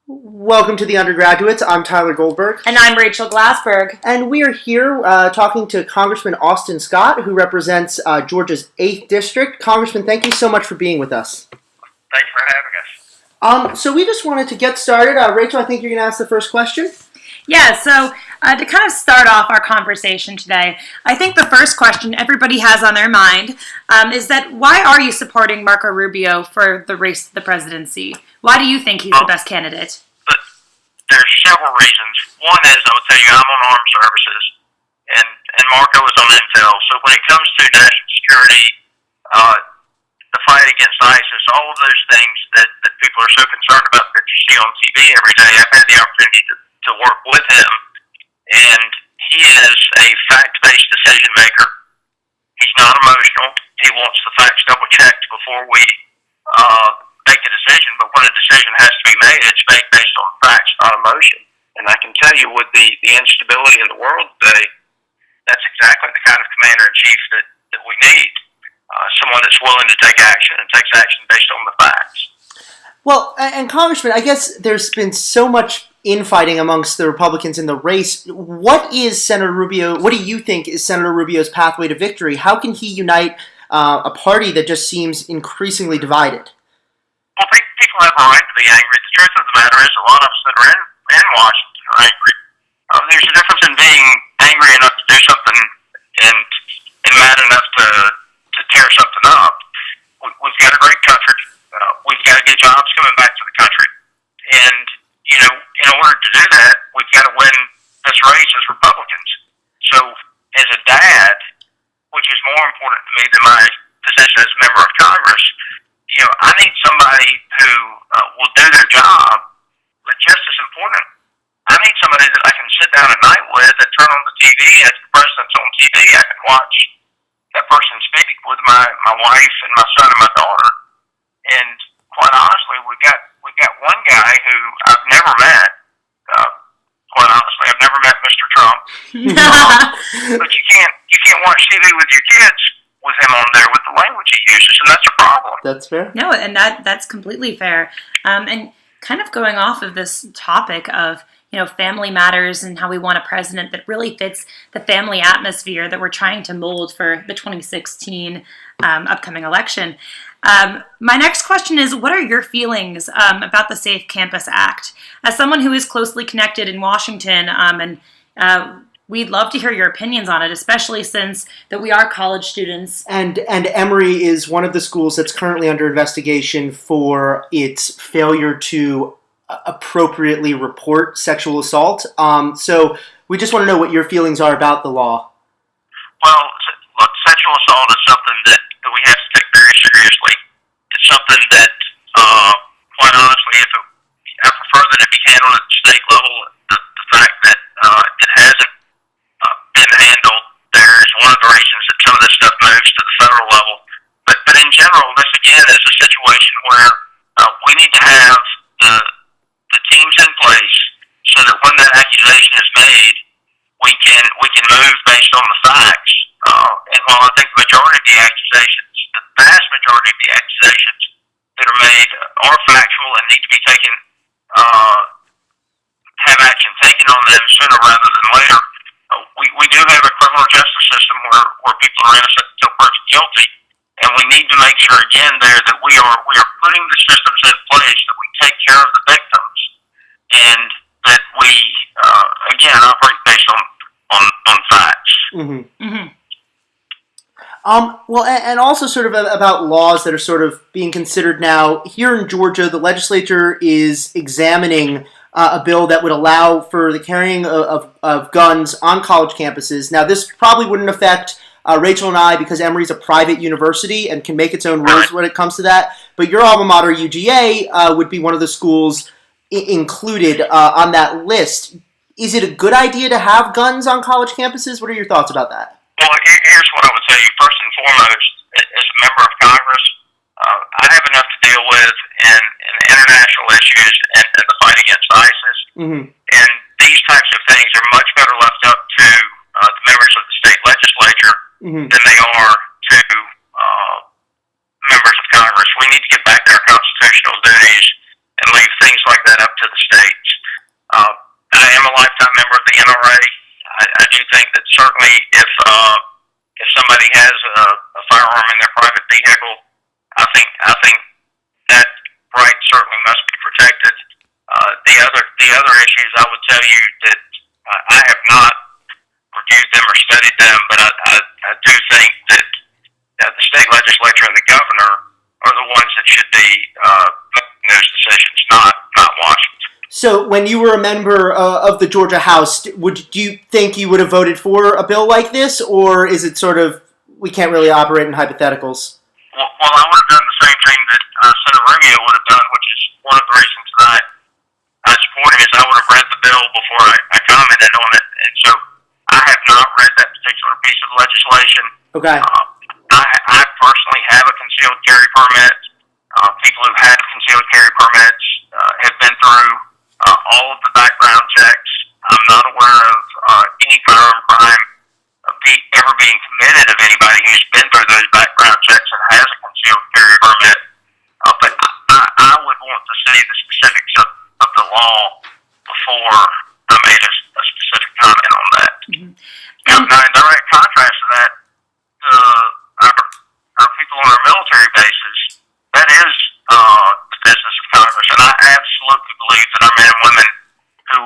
Welcome to the undergraduates. I'm Tyler Goldberg. And I'm Rachel Glassberg. And we are here talking to Congressman Austin Scott, who represents Georgia's 8th District. Congressman, thank you so much for being with us. Thanks for having us. So we just wanted to get started. Rachel, I think you're going to ask the first question. Yeah, so to kind of start off our conversation today, I think the first question everybody has on their mind is that why are you supporting Marco Rubio for the race to the presidency? Why do you think he's the best candidate? There's several reasons. One is, I would tell you, I'm on armed services, and Marco is on intel. So when it comes to national security, the fight against ISIS, all of those things that people are so concerned about that you see on TV every day, I've had the opportunity to work with him, and he is a fact-based decision maker. He's not emotional. He wants the facts double-checked before we make a decision, but when a decision has to be made, it's made based on facts, not emotion. And I can tell you with the instability in the world today, that's exactly the kind of commander-in-chief that we need. Someone that's willing to take action and takes action based on the facts. Well, and Congressman, I guess there's been so much infighting amongst the Republicans in the race. What do you think is Senator Rubio's pathway to victory? How can he unite a party that just seems increasingly divided? Well, people have a right to be angry. The truth of the matter is a lot of us that are in Washington are angry. There's a difference in being angry enough to do something and mad enough to tear something up. We've got a great country. We've got to get jobs coming back to the country. And, in order to do that, we've got to win this race as Republicans. So, as a dad, which is more important to me than my position as a member of Congress, I need somebody who will do their job, but just as important, I need somebody that I can sit down at night with and turn on the TV. As the president's on TV, I can watch that person speak with my wife and my son and my daughter. And quite honestly, we've got one guy who I've never met. Quite honestly, I've never met Mr. Trump. But you can't watch TV with your kids with him on there with the language he uses, and that's a problem. That's fair. No, and that's completely fair. And kind of going off of this topic of family matters and how we want a president that really fits the family atmosphere that we're trying to mold for the 2016 upcoming election. My next question is, what are your feelings about the Safe Campus Act? As someone who is closely connected in Washington, we'd love to hear your opinions on it, especially since that we are college students. And Emory is one of the schools that's currently under investigation for its failure to appropriately report sexual assault. So we just want to know what your feelings are about the law. Well, look, sexual assault is something that we have to take very seriously. It's something that, quite honestly, I prefer that it be handled at the state level. The fact that it hasn't been handled there is one of the reasons that some of this stuff moves to the federal level. But in general, this again is a situation where we need to have the teams in place so that when that accusation is made, we can move based on the facts. And while I think the majority of the accusations, the vast majority of the accusations that are made are factual and need to be taken, have action taken on them sooner rather than later. We do have a criminal justice system where people are innocent until proven guilty, and we need to make sure again there that we are putting the systems in place that we take care of the victims, and that we again operate based on facts. Mm-hmm. Mm-hmm. Well, and also sort of about laws that are sort of being considered now. Here in Georgia, the legislature is examining a bill that would allow for the carrying of guns on college campuses. Now, this probably wouldn't affect Rachel and I because Emory's a private university and can make its own rules when it comes to that. But your alma mater, UGA, would be one of the schools included on that list. Is it a good idea to have guns on college campuses? What are your thoughts about that? Well, here's what I would tell you. First and foremost, as a member of Congress, I have enough to deal with in international issues and the fight against ISIS. Mm-hmm. And these types of things are much better left up to the members of the state legislature than they are to members of Congress. We need to get back to our constitutional duties and leave things like that up to the state. think that certainly if somebody has a firearm in their private vehicle, I think that right certainly must be protected. The other issues, I would tell you that I have not reviewed them or studied them, but I do think that the state legislature and the governor are the ones that should be making those decisions, not Washington. So, when you were a member of the Georgia House, do you think you would have voted for a bill like this, or is it sort of we can't really operate in hypotheticals? Well, I would have done the same thing that Senator Rubio would have done, which is one of the reasons that I support him, is I would have read the bill before I commented on it, and so I have not read that particular piece of legislation. Okay. I personally have a concealed carry permit. People who have concealed carry permits have been through all of the background checks. I'm not aware of any firearm crime ever being committed of anybody who's been through those background checks and has a concealed carry permit. But I would want to see the specifics of the law before I made a specific comment on that. Mm-hmm. Now, in direct contrast to that, our people on our military bases, that is the business of Congress, and I absolutely believe that our men and women who,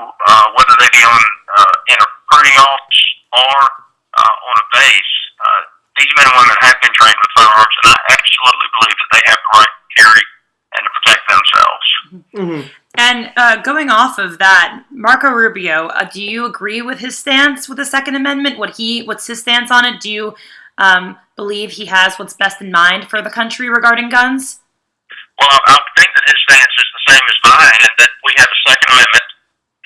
whether they be in a recruiting office or on a base, these men and women have been trained with firearms, and I absolutely believe that they have the right to carry and to protect themselves. Mm-hmm. And going off of that, Marco Rubio, do you agree with his stance with the Second Amendment? What's his stance on it? Do you believe he has what's best in mind for the country regarding guns? Well, I think that his stance is the same as mine, and that we have a Second Amendment,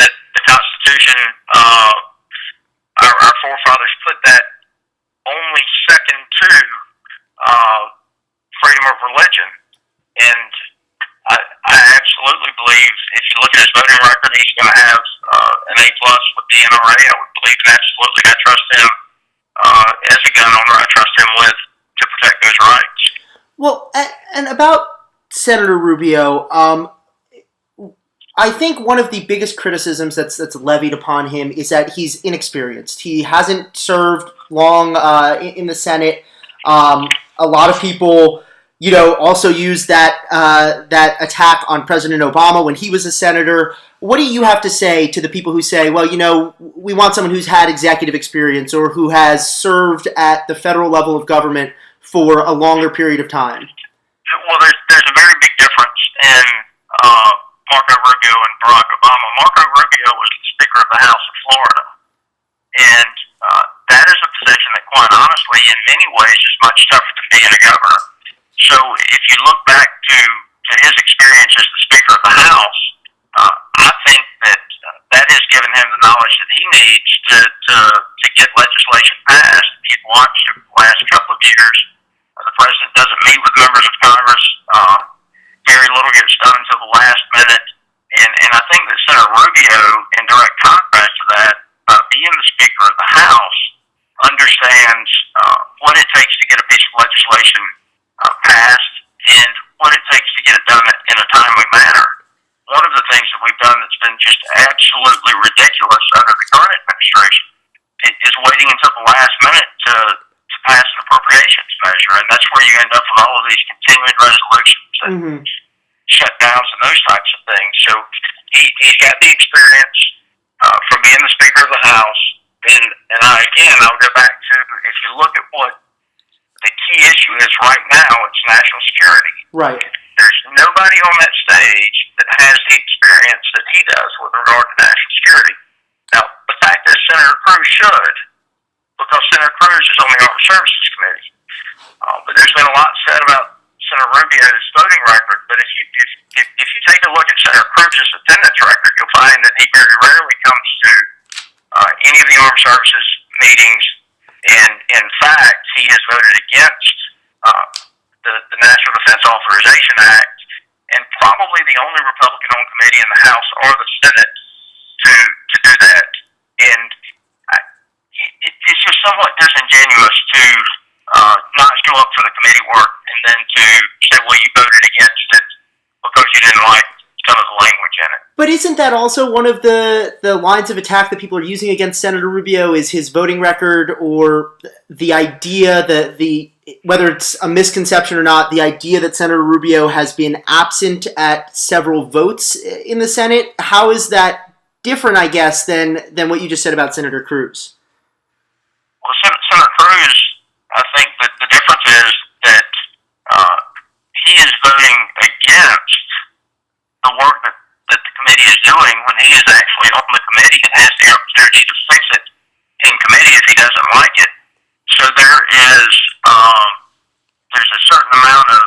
that the Constitution, our forefathers put that only second to freedom of religion. And I absolutely believe, if you look at his voting record, he's going to have an A+ with the NRA. I would believe, and absolutely, I trust him as a gun owner. I trust him to protect those rights. Well, and about Senator Rubio, I think one of the biggest criticisms that's levied upon him is that he's inexperienced. He hasn't served long in the Senate. A lot of people, also use that attack on President Obama when he was a senator. What do you have to say to the people who say, well, we want someone who's had executive experience or who has served at the federal level of government for a longer period of time? Well, there's a very big difference in Marco Rubio and Barack Obama. Marco Rubio was the Speaker of the House of Florida, and that is a position that, quite honestly, in many ways is much tougher than being a governor. So if you look back to his experience as the Speaker of the House, I think that has given him the knowledge that he needs to get legislation passed. If you've watched the last couple of years, the president doesn't meet with members of Congress. Very little gets done until the last minute. And I think that Senator Rubio, in direct contrast to that, being the Speaker of the House, understands what it takes to get a piece of legislation passed and what it takes to get it done in a timely manner. One of the things that we've done that's been just absolutely ridiculous under the current administration is waiting until the last minute to pass an appropriations measure, and that's where you end up with all of these continuing resolutions and shutdowns and those types of things. So he's got the experience from being the Speaker of the House, and I'll go back to, if you look at what the key issue is right now, it's national security. Right. There's nobody on that stage that has the experience that he does with regard to national security. Now, the fact that Senator Cruz should, because Senator Cruz is on the Armed Services Committee. But there's been a lot said about Senator Rubio's voting record, but if you take a look at Senator Cruz's attendance record, you'll find that he very rarely comes to any of the Armed Services meetings, and in fact, he has voted against the National Defense Authorization Act, and probably the only Republican-owned committee in the House or the Senate to do that. And it's just somewhat disingenuous to not show up for the committee work and then to say, well, you voted against it because you didn't like some of the language in it. But isn't that also one of the lines of attack that people are using against Senator Rubio is his voting record, or the idea that whether it's a misconception or not, the idea that Senator Rubio has been absent at several votes in the Senate? How is that different, I guess, than what you just said about Senator Cruz? Well, Senator Cruz, I think that the difference is that he is voting against the work that the committee is doing when he is actually on the committee and has the opportunity to fix it in committee if he doesn't like it. So there's a certain amount of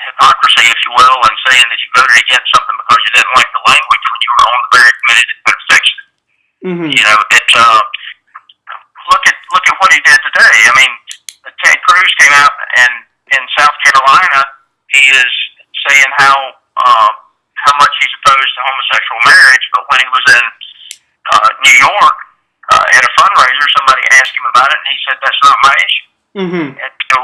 hypocrisy, if you will, in saying that you voted against something because you didn't like the language when you were on the very committee that could have fixed it. Mm-hmm. You know, it's look at what he did today. I mean, Ted Cruz came out and in South Carolina, he is saying how much he's opposed to homosexual marriage, but when he was in New York at a fundraiser, somebody asked him about it, and he said, "That's not my issue." Mm-hmm. And so,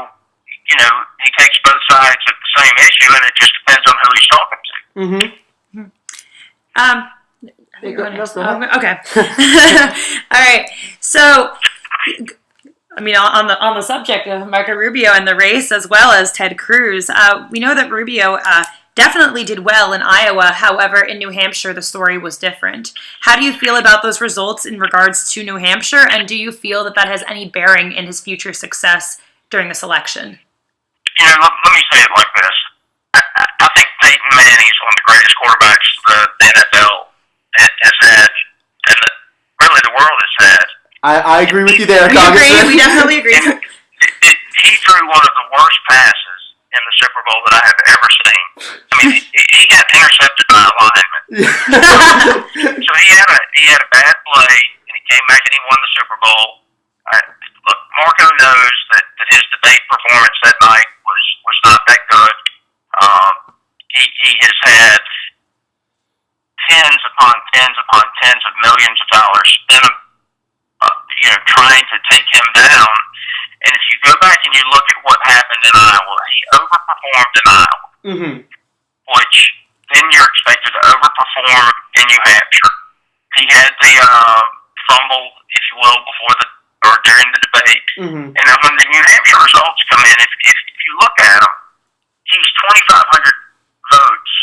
you know, he takes both sides of the same issue, and it just depends on who he's talking to. Mm-hmm. Okay. All right. So, I mean, on the subject of Marco Rubio and the race, as well as Ted Cruz, we know that Rubio definitely did well in Iowa. However, in New Hampshire, the story was different. How do you feel about those results in regards to New Hampshire, and do you feel that has any bearing in his future success during this election? You know, let me say it like this. I think Peyton Manning is one of the greatest quarterbacks the NFL has had, and really the world has had. I agree with you there, Congressman. We definitely agree. He threw one of the worst passes in the Super Bowl that I have ever seen. I mean, he got intercepted by a lineman. So he had a bad play, and he came back and he won the Super Bowl. Look, Marco knows that his debate performance that night was not that good. He has had tens upon tens of millions of dollars spent trying to take him down. And if you go back and you look at what happened in Iowa, he overperformed in Iowa, mm-hmm. which then you're expected to overperform in New Hampshire. He had the fumble, if you will, during the debate. Mm-hmm. And then when the New Hampshire results come in, if you look at him, he's 2,500 votes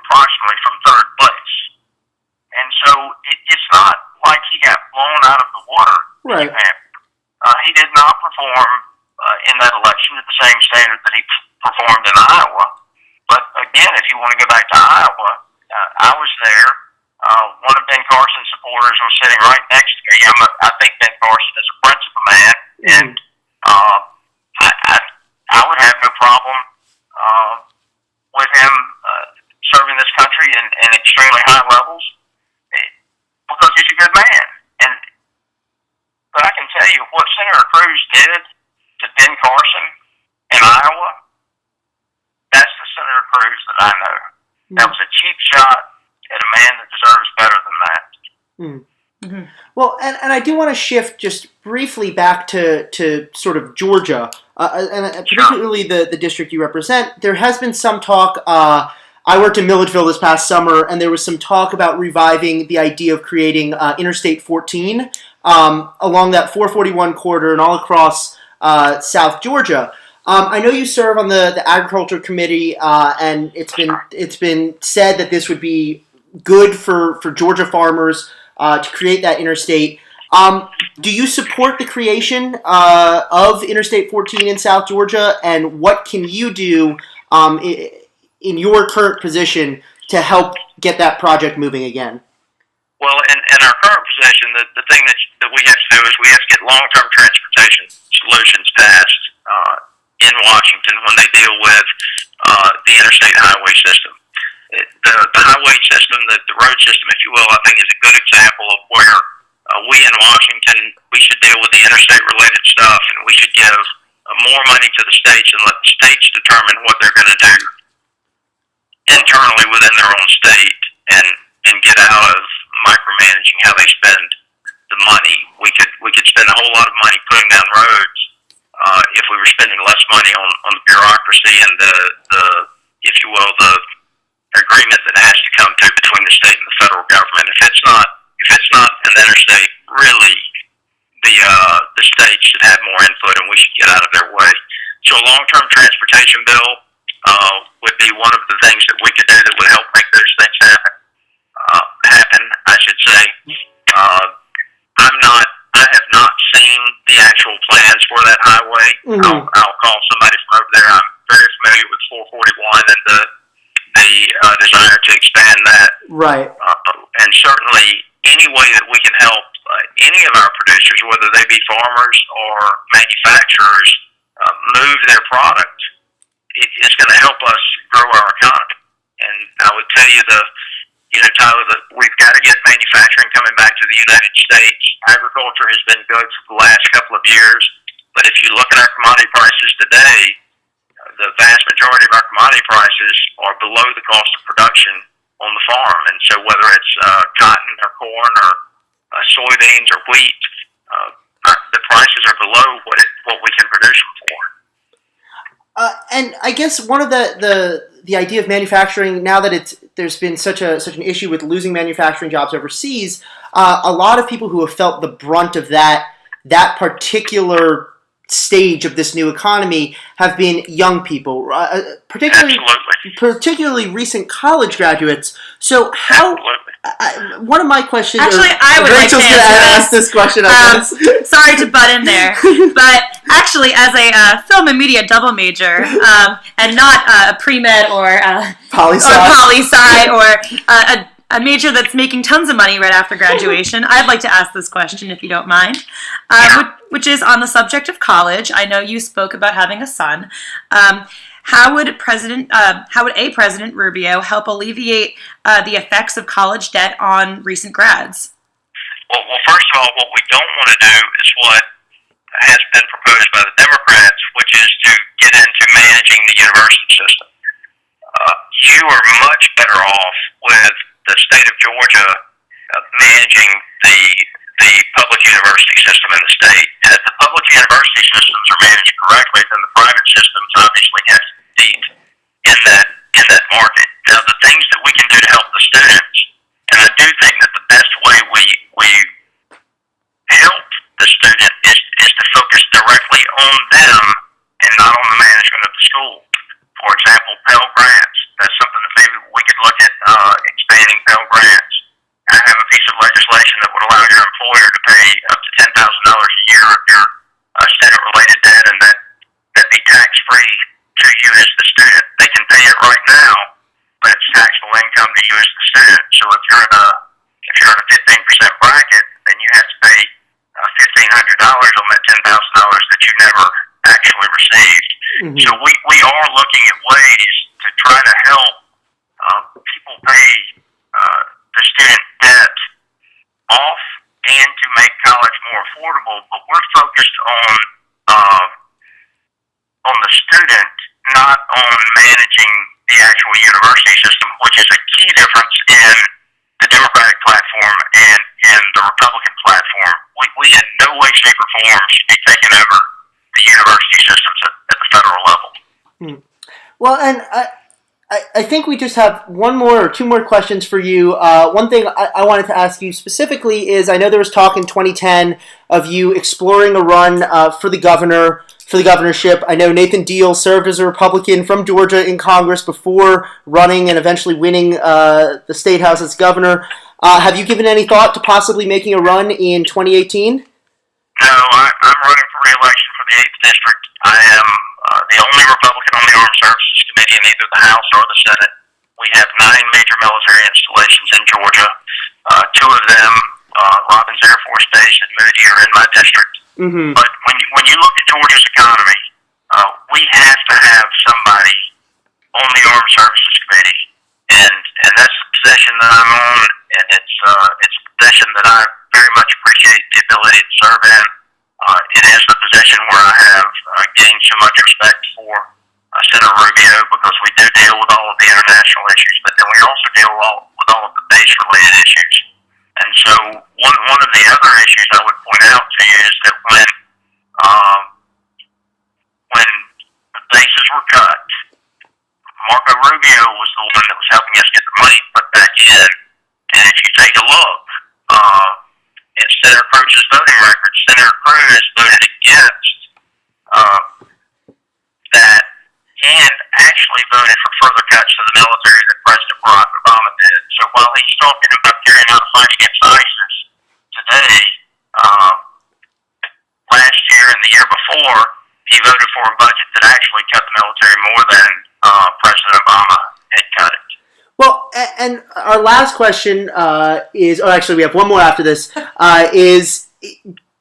approximately from third place. And so it's not like he got blown out of the water. Right. He did not perform in that election at the same standard that he performed in Iowa. But again, if you want to go back to Iowa, I was there. One of Ben Carson's supporters was sitting right next to me. I think Ben Carson is a principled man, and I would have no problem with him serving this country in extremely high levels because he's a good man. But I can tell you what Senator Cruz did to Ben Carson in Iowa, that's the Senator Cruz that I know. That was a cheap shot at a man that deserves better than that. Mm-hmm. Well, and I do want to shift just briefly back to sort of Georgia, and particularly the district you represent. There has been some talk. I worked in Milledgeville this past summer, and there was some talk about reviving the idea of creating Interstate 14 along that 441 corridor and all across South Georgia. I know you serve on the Agriculture Committee, and it's been said that this would be good for Georgia farmers to create that interstate. Do you support the creation of Interstate 14 in South Georgia, and what can you do in your current position to help get that project moving again? Well, in our current position, the thing that we have to do is we have to get long-term transportation solutions passed in Washington when they deal with the interstate highway system. The highway system, the road system, if you will, I think is a good example of where we in Washington, we should deal with the interstate-related stuff, and we should give more money to the states and let the states determine what they're going to do internally within their own state and get out of micromanaging how they spend the money. We could spend a whole lot of money putting down roads if we were spending less money on the bureaucracy and the if you will, the agreement that has to come to So a long-term transportation bill would be one of the things that we could do that would help make those things happen, I should say. I have not seen the actual plans for that highway. Mm-hmm. I'll call somebody from over there. I'm very familiar with 441 and the desire to expand that. Right. And certainly any way that we can help any of our producers, whether they be farmers or manufacturers, move their product, it's going to help us grow our economy. And I would tell you Tyler, that we've got to get manufacturing coming back to the United States. Agriculture has been good for the last couple of years, but if you look at our commodity prices today, the vast majority of our commodity prices are below the cost of production on the farm. And so whether it's cotton or corn or soybeans or wheat, the prices are below what we can produce them for. And I guess one of the idea of manufacturing, now that there's been such an issue with losing manufacturing jobs overseas, a lot of people who have felt the brunt of that particular stage of this new economy have been young people, particularly recent college graduates. So how? One of my questions. Actually, I would Rachel's like to going to answer ask this question. I guess. Sorry to butt in there, but actually, as a film and media double major, and not a pre-med or poli-sci or a major that's making tons of money right after graduation, I'd like to ask this question, if you don't mind, which is on the subject of college. I know you spoke about having a son. How would President Rubio help alleviate the effects of college debt on recent grads? Well, first of all, what we don't want to do is what has been proposed by the Democrats, which is to get into managing the university system. You are much better off with the state of Georgia managing the public university system in the state. And if the public university systems are managed correctly, then the private systems obviously have to compete in that market. Now, the things that we can do to help the students, and I do think that the best way we help the student is to focus directly on them and not on the management of the school. For example, Pell Grants. That's something that maybe we could look at expanding Pell Grants. I have a piece of legislation that would allow your employer to pay up to $10,000 a year of your student-related debt, and that be tax-free to you as the student. They can pay it right now, but it's taxable income to you as the student. So if you're in a 15% bracket, then you have to pay $1,500 on that $10,000 that you never actually received. Mm-hmm. So we are looking at ways to try to help people pay the student debt off and to make college more affordable. But we're focused on the student, not on managing the actual university system, which is a key difference in the Democratic platform and the Republican platform. We in no way, shape, or form should be taking over the university systems at the federal level. Well, and I think we just have one more or two more questions for you. One thing I wanted to ask you specifically is, I know there was talk in 2010 of you exploring a run for the governorship. I know Nathan Deal served as a Republican from Georgia in Congress before running and eventually winning the State House as governor. Have you given any thought to possibly making a run in 2018? No, I'm running for re-election for the 8th District. I am the only Republican on the Armed Services Committee in either the House or the Senate. We have 9 major military installations in Georgia. 2 of them, Robins Air Force Base and Moody, are in my district. Mm-hmm. But when you look at Georgia's economy, we have to have somebody on the Armed Services Committee, and that's the position that I'm on, and it's a position that I very much appreciate the ability to serve in. It is the position where I have gained so much respect for Senator Rubio, because we do deal with all of the international issues, but then we also deal with all of the base-related issues. And so one of the other issues I would point out to you is that when the bases were cut, Marco Rubio was the one that was helping us get the money put back in. And if you take a look at Senator Cruz's voting record, Senator Cruz voted against and actually voted for further cuts to the military than President Barack Obama did. So while he's talking about carrying out a fight against ISIS today, last year and the year before, he voted for a budget that actually cut the military more than President Obama had cut it. Well, and our last question is, oh, actually, we have one more after this, is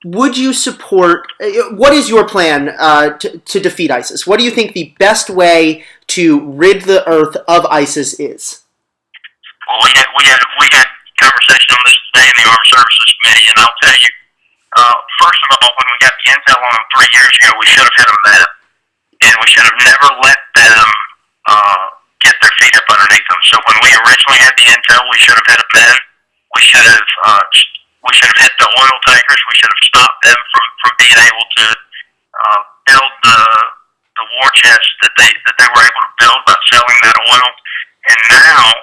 would you support, what is your plan to defeat ISIS? What do you think the best way to rid the earth of ISIS is? Well, we had conversation on this today in the Armed Services Committee, and I'll tell you, first of all, when we got the intel on them 3 years ago, we should have hit them then, and we should have never let them get their feet up underneath them. So when we originally had the intel, we should have hit them then. We should have hit the oil tankers. We should have stopped them from being able to build the war chest that they were able to build by selling that oil. And now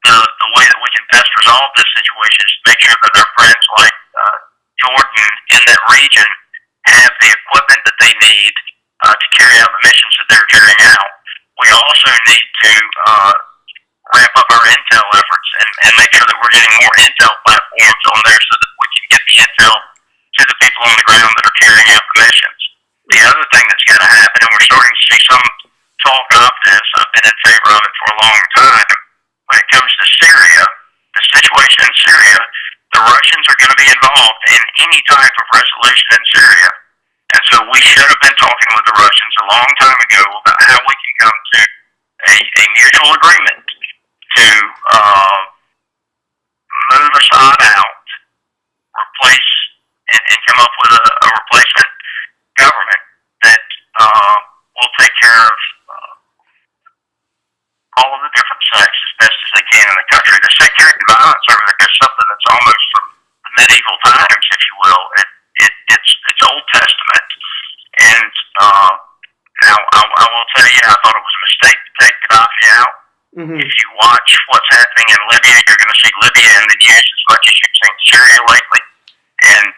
the way that we can best resolve this situation is to make sure that our friends like Jordan in that region have the equipment that they need to carry out the missions that they're carrying out. We also need to ramp up our intel efforts and make sure that we're getting more intel platforms on there so that we can get the intel to the people on the ground that are carrying out the missions. The other thing that's got to happen, and we're starting to see some talk of this, I've been in favor of it for a long time, when it comes to Syria, the situation in Syria, the Russians are going to be involved in any type of resolution in Syria. And so we should have been talking with the Russians a long time ago about how we can come to a mutual agreement to move Assad out, replace, and come up with a replacement government that will take care of all of the different sects as best as they can in the country. The sectarian violence over there is something that's almost from medieval times, if you will. It's Old Testament. And now I will tell you, I thought it was a mistake to take Gaddafi out. Mm-hmm. If you watch what's happening in Libya, you're going to see Libya in the news as much as you've seen Syria lately. And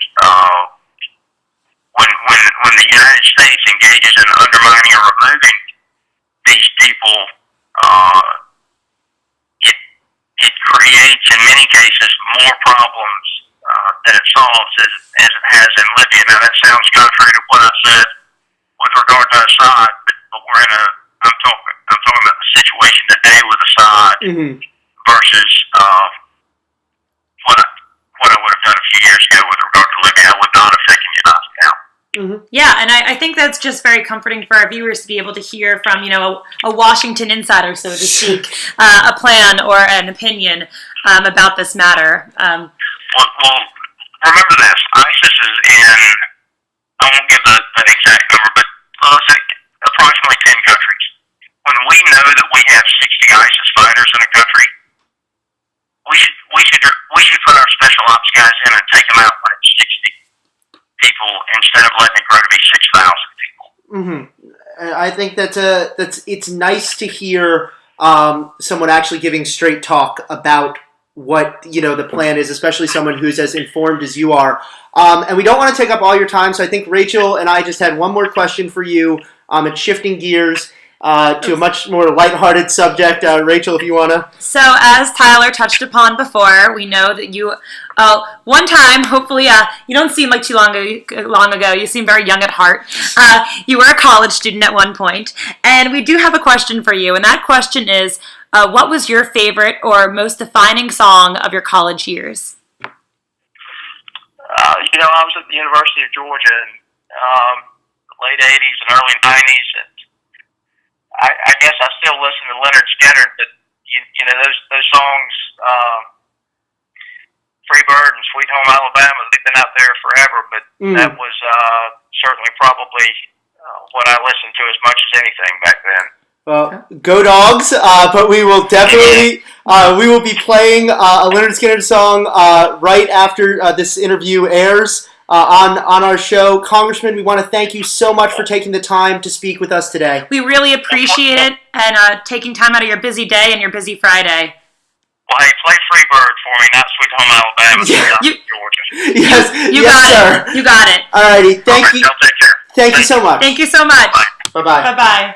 when the United States engages in undermining or removing these people, it creates, in many cases, more problems than it solves as it has in Libya. Now, that sounds contrary to what I said with regard to Assad, but I'm talking about the situation today with Assad versus what I would have done a few years ago with regard to Libya. I would not have taken Gaddafi out. Mm-hmm. Yeah, and I think that's just very comforting for our viewers to be able to hear from, a Washington insider, so to speak, a plan or an opinion about this matter. Well, remember this. ISIS is in, I won't give the exact number, but let's say approximately 10 countries. When we know that we have 60 ISIS fighters in a country, we should put our special ops guys in and take them out like 60 people instead of letting it grow to be 6,000 people. Mm-hmm. I think it's nice to hear someone actually giving straight talk about what the plan is, especially someone who's as informed as you are. And we don't want to take up all your time, so I think Rachel and I just had one more question for you. It's shifting gears to a much more lighthearted subject. Rachel, if you want to. So as Tyler touched upon before, we know that you, one time, hopefully, you don't seem like too long ago. You seem very young at heart. You were a college student at one point, and we do have a question for you, and that question is, what was your favorite or most defining song of your college years? I was at the University of Georgia in the late 80s and early 90s, and I guess I still listen to Leonard Skinner, but those songs, Free Bird and Sweet Home Alabama, they've been out there forever, but that was certainly probably what I listened to as much as anything back then. Well, go Dogs! But we will definitely we will be playing a Leonard Skinner song right after this interview airs on our show. Congressman, we want to thank you so much for taking the time to speak with us today. We really appreciate it and taking time out of your busy day and your busy Friday. Well, hey, play Free Bird for me, not Sweet Home Alabama. Georgia. Yes, you got sir. It. You got it. All righty, thank you. Y'all take care. Thank you so much. Thank you so much. Bye-bye. Bye-bye.